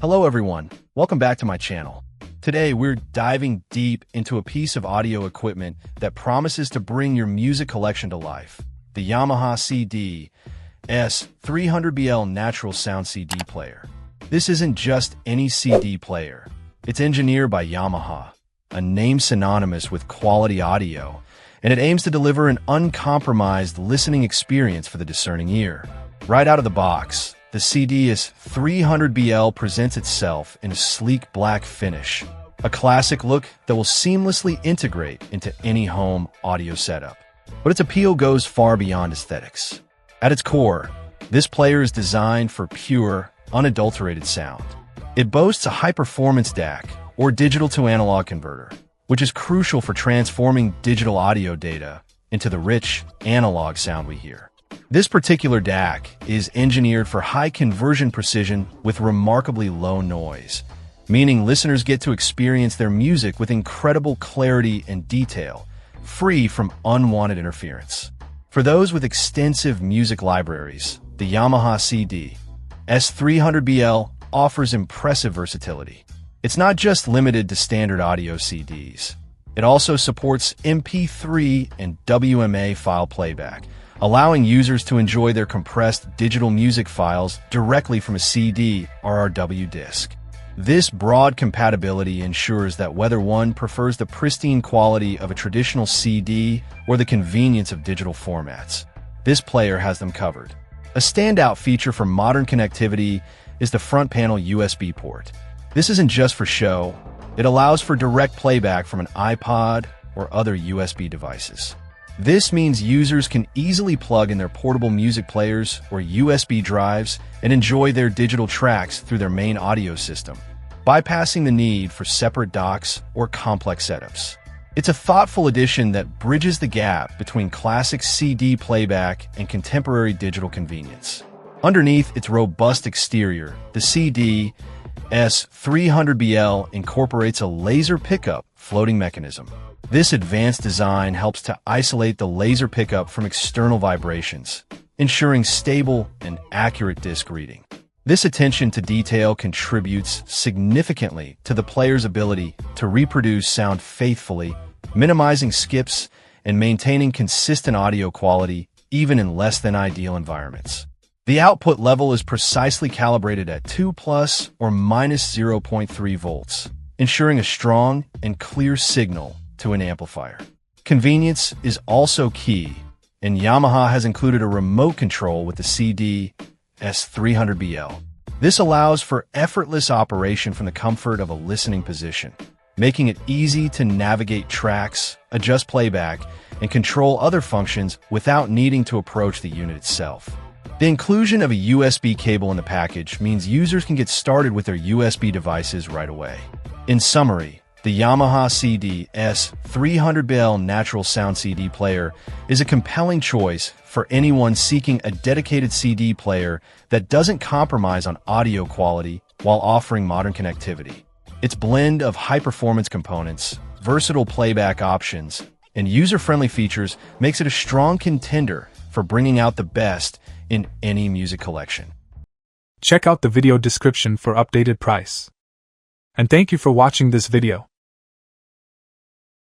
Hello everyone, welcome back to my channel. Today we're diving deep into a piece of audio equipment that promises to bring your music collection to life. The YAMAHA CD-S300BL natural sound CD player. This isn't just any CD player. It's engineered by YAMAHA, a name synonymous with quality audio, and it aims to deliver an uncompromised listening experience for the discerning ear. Right out of the box, the CD-S300BL presents itself in a sleek black finish, a classic look that will seamlessly integrate into any home audio setup. But its appeal goes far beyond aesthetics. At its core, this player is designed for pure, unadulterated sound. It boasts a high-performance DAC, or digital-to-analog converter, which is crucial for transforming digital audio data into the rich, analog sound we hear. This particular DAC is engineered for high conversion precision with remarkably low noise, meaning listeners get to experience their music with incredible clarity and detail, free from unwanted interference. For those with extensive music libraries, the YAMAHA CD-S300BL offers impressive versatility. It's not just limited to standard audio CDs. It also supports MP3 and WMA file playback, allowing users to enjoy their compressed digital music files directly from a CD or RW disc. This broad compatibility ensures that whether one prefers the pristine quality of a traditional CD or the convenience of digital formats, this player has them covered. A standout feature for modern connectivity is the front panel USB port. This isn't just for show, it allows for direct playback from an iPod or other USB devices. This means users can easily plug in their portable music players or USB drives and enjoy their digital tracks through their main audio system, bypassing the need for separate docks or complex setups. It's a thoughtful addition that bridges the gap between classic CD playback and contemporary digital convenience. Underneath its robust exterior, the CD-S300BL incorporates a laser pickup floating mechanism. This advanced design helps to isolate the laser pickup from external vibrations, ensuring stable and accurate disc reading. This attention to detail contributes significantly to the player's ability to reproduce sound faithfully, minimizing skips and maintaining consistent audio quality even in less than ideal environments. The output level is precisely calibrated at 2 plus or minus 0.3 volts, ensuring a strong and clear signal to an amplifier. Convenience is also key, and YAMAHA has included a remote control with the CD-S300BL. This allows for effortless operation from the comfort of a listening position, making it easy to navigate tracks, adjust playback, and control other functions without needing to approach the unit itself. The inclusion of a USB cable in the package means users can get started with their USB devices right away. In summary, the YAMAHA CD-S300BL natural sound CD player is a compelling choice for anyone seeking a dedicated CD player that doesn't compromise on audio quality while offering modern connectivity. Its blend of high-performance components, versatile playback options, and user-friendly features makes it a strong contender for bringing out the best in any music collection. Check out the video description for updated price. And thank you for watching this video.